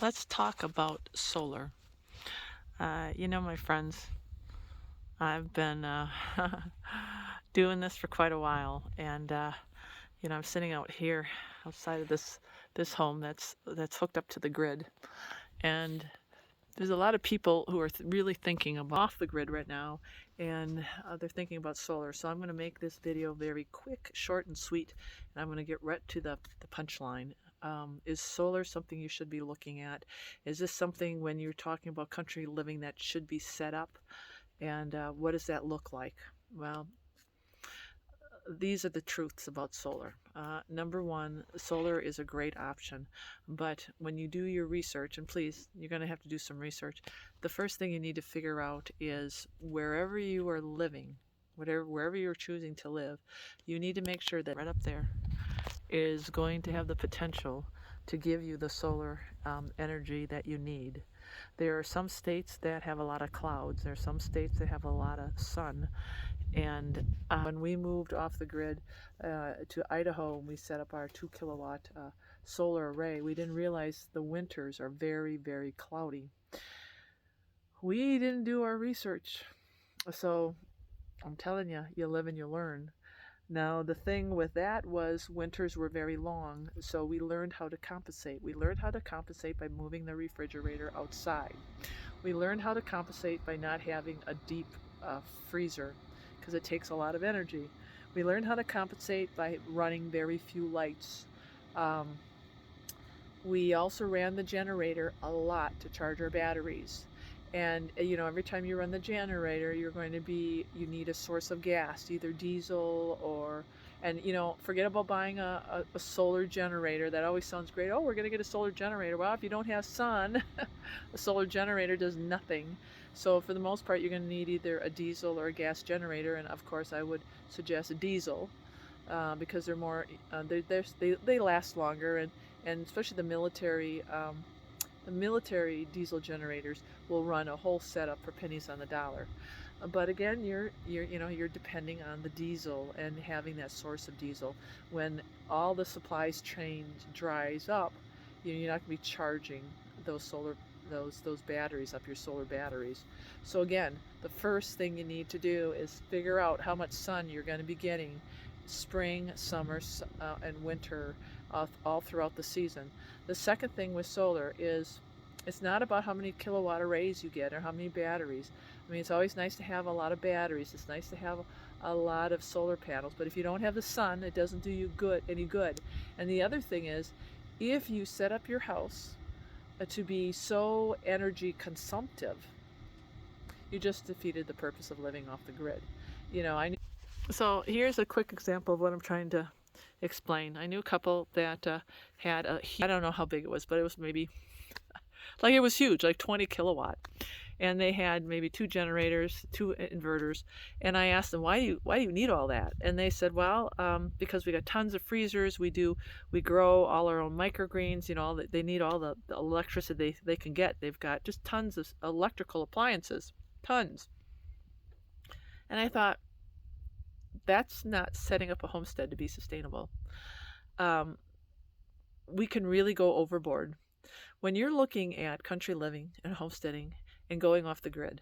Let's talk about solar. My friends, I've been doing this for quite a while, and I'm sitting out here outside of this home that's hooked up to the grid, and there's a lot of people who are really thinking about off the grid right now, and they're thinking about solar. So I'm going to make this video very quick, short, and sweet, and I'm going to get right to the punchline. Is solar something you should be looking at? Is this something, when you're talking about country living, that should be set up? And what does that look like? Well, these are the truths about solar. Number one, solar is a great option, but when you do your research, and please, you're going to have to do some research, the first thing you need to figure out is wherever you are living, wherever you're choosing to live, you need to make sure that right up there is going to have the potential to give you the solar energy that you need. There are some states that have a lot of clouds. There are some states that have a lot of sun. And when we moved off the grid to Idaho, and we set up our 2 kilowatt solar array, we didn't realize the winters are very, very cloudy. We didn't do our research. So I'm telling you, you live and you learn. Now, the thing with that was winters were very long, so we learned how to compensate. We learned how to compensate by moving the refrigerator outside. We learned how to compensate by not having a deep freezer, because it takes a lot of energy. We learned how to compensate by running very few lights. We also ran the generator a lot to charge our batteries. And every time you run the generator, you need a source of gas, either diesel or, and forget about buying a solar generator. That always sounds great. Oh, we're going to get a solar generator. Well, if you don't have sun, a solar generator does nothing. So for the most part, you're going to need either a diesel or a gas generator. And of course, I would suggest a diesel because they're more, they last longer, and especially the military diesel generators will run a whole setup for pennies on the dollar. But again, you're depending on the diesel and having that source of diesel. When all the supplies chain dries up, you're not going to be charging those batteries up, your solar batteries. So again, the first thing you need to do is figure out how much sun you're going to be getting spring, summer, and winter, all throughout the season. The second thing with solar is it's not about how many kilowatt arrays you get or how many batteries. I mean, it's always nice to have a lot of batteries. It's nice to have a lot of solar panels, but if you don't have the sun, it doesn't do you any good. And the other thing is, if you set up your house to be so energy consumptive, you just defeated the purpose of living off the grid. So here's a quick example of what I'm trying to explain. I knew a couple that had I don't know how big it was, but it was maybe, it was huge, like 20 kilowatt. And they had maybe 2 generators, 2 inverters. And I asked them, why do you need all that? And they said, well, because we got tons of freezers. We grow all our own microgreens. They need all the electricity they can get. They've got just tons of electrical appliances, tons. And I thought, that's not setting up a homestead to be sustainable. We can really go overboard. When you're looking at country living and homesteading and going off the grid,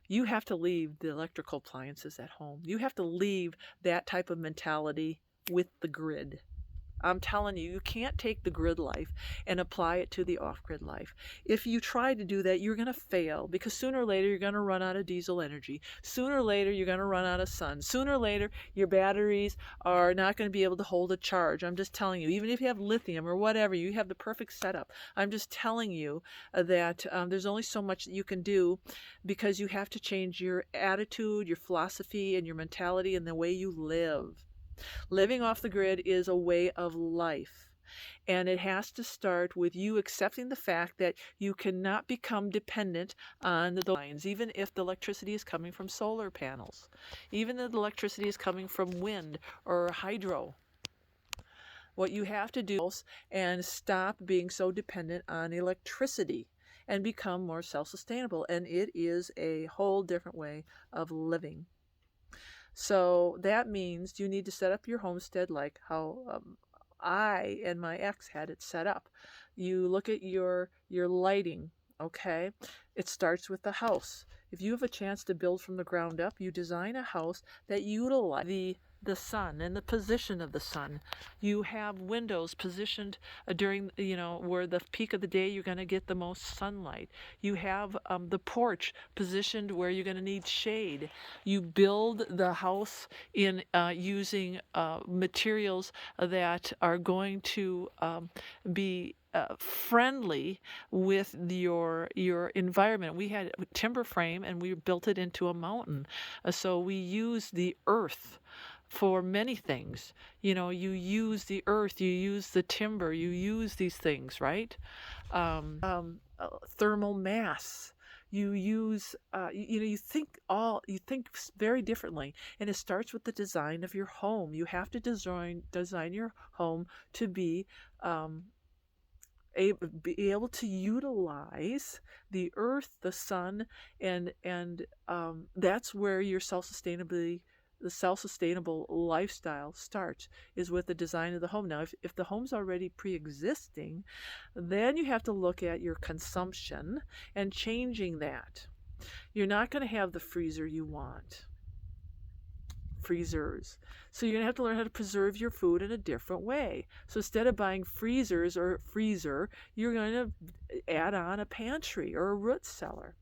you have to leave the electrical appliances at home. You have to leave that type of mentality with the grid. I'm telling you, you can't take the grid life and apply it to the off-grid life. If you try to do that, you're going to fail, because sooner or later you're going to run out of diesel energy. Sooner or later you're going to run out of sun. Sooner or later your batteries are not going to be able to hold a charge. I'm just telling you, even if you have lithium or whatever, you have the perfect setup. I'm just telling you that there's only so much that you can do, because you have to change your attitude, your philosophy, and your mentality and the way you live. Living off the grid is a way of life, and it has to start with you accepting the fact that you cannot become dependent on the lines, even if the electricity is coming from solar panels, even if the electricity is coming from wind or hydro. What you have to do is stop being so dependent on electricity and become more self-sustainable, and it is a whole different way of living. So that means you need to set up your homestead like how I and my ex had it set up. You look at your lighting, okay? It starts with the house. If you have a chance to build from the ground up, you design a house that utilizes the sun and the position of the sun. You have windows positioned during, where the peak of the day you're going to get the most sunlight. You have the porch positioned where you're going to need shade. You build the house in using materials that are going to be friendly with your environment. We had a timber frame and we built it into a mountain. So we use the earth for many things. You use the earth, you use the timber, you use these things, right? Thermal mass. You use, you think very differently, and it starts with the design of your home. You have to design your home to um, be able to utilize the earth, the sun, and that's where the self-sustainable lifestyle starts, is with the design of the home. Now, if the home's already pre-existing, then you have to look at your consumption and changing that. You're not going to have the freezer you want. Freezers. So you're going to have to learn how to preserve your food in a different way. So instead of buying freezers or freezer, you're going to add on a pantry or a root cellar.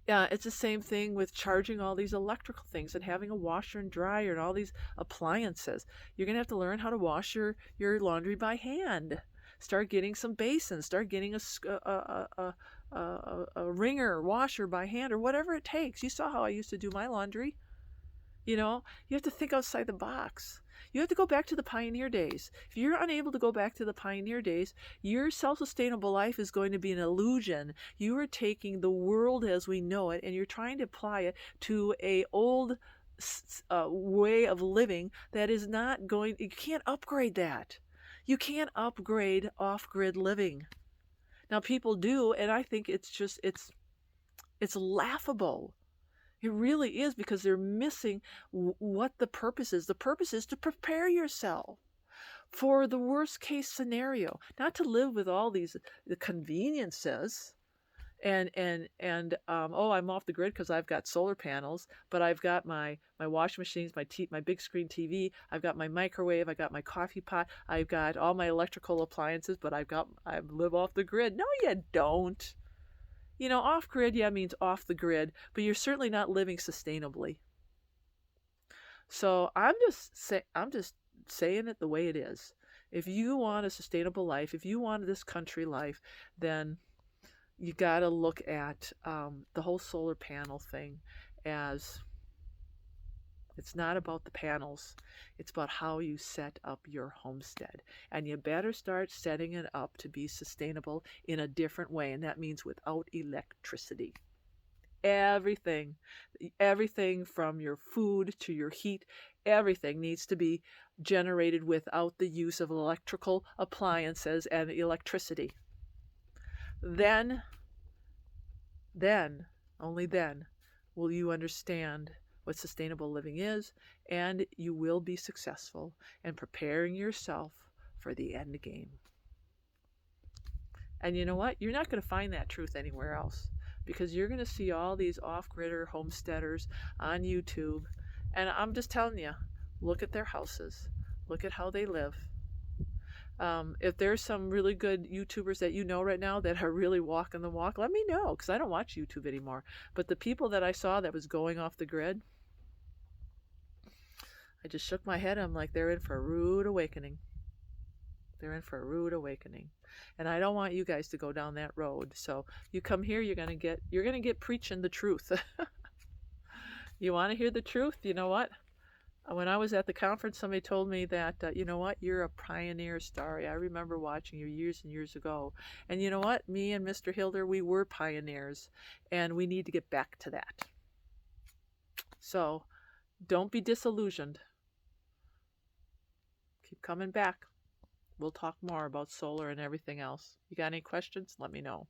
Yeah, it's the same thing with charging all these electrical things and having a washer and dryer and all these appliances. You're going to have to learn how to wash your laundry by hand. Start getting some basins. Start getting a wringer, washer by hand, or whatever it takes. You saw how I used to do my laundry. You have to think outside the box. You have to go back to the pioneer days. If you're unable to go back to the pioneer days, your self-sustainable life is going to be an illusion. You are taking the world as we know it and you're trying to apply it to a old way of living that is not going. You can't upgrade that. You can't upgrade off-grid living. Now people do, and I think it's laughable. It really is, because they're missing what the purpose is. The purpose is to prepare yourself for the worst case scenario, not to live with all the conveniences and oh, I'm off the grid because I've got solar panels, but I've got my washing machines, my big screen TV, I've got my microwave, I've got my coffee pot, I've got all my electrical appliances, but I live off the grid. No, you don't. Off grid, yeah, means off the grid, but you're certainly not living sustainably. So I'm just saying it the way it is. If you want a sustainable life, if you want this country life, then you got to look at the whole solar panel thing as it's not about the panels. It's about how you set up your homestead. And you better start setting it up to be sustainable in a different way. And that means without electricity. Everything from your food to your heat, everything needs to be generated without the use of electrical appliances and electricity. Then, only then, will you understand what sustainable living is, and you will be successful in preparing yourself for the end game. And you know what? You're not going to find that truth anywhere else, because you're going to see all these off-gridder homesteaders on YouTube, and I'm just telling you, look at their houses, look at how they live. If there's some really good YouTubers that you know right now that are really walking the walk, let me know, because I don't watch YouTube anymore. But the people that I saw that was going off the grid, I just shook my head. I'm like, they're in for a rude awakening. They're in for a rude awakening. And I don't want you guys to go down that road. So you come here, you're gonna get preaching the truth. You want to hear the truth? You know what? When I was at the conference, somebody told me that, you know what, you're a pioneer, Starry. I remember watching you years and years ago. And you know what? Me and Mr. Hilder, we were pioneers. And we need to get back to that. So don't be disillusioned. Keep coming back. We'll talk more about solar and everything else. You got any questions? Let me know.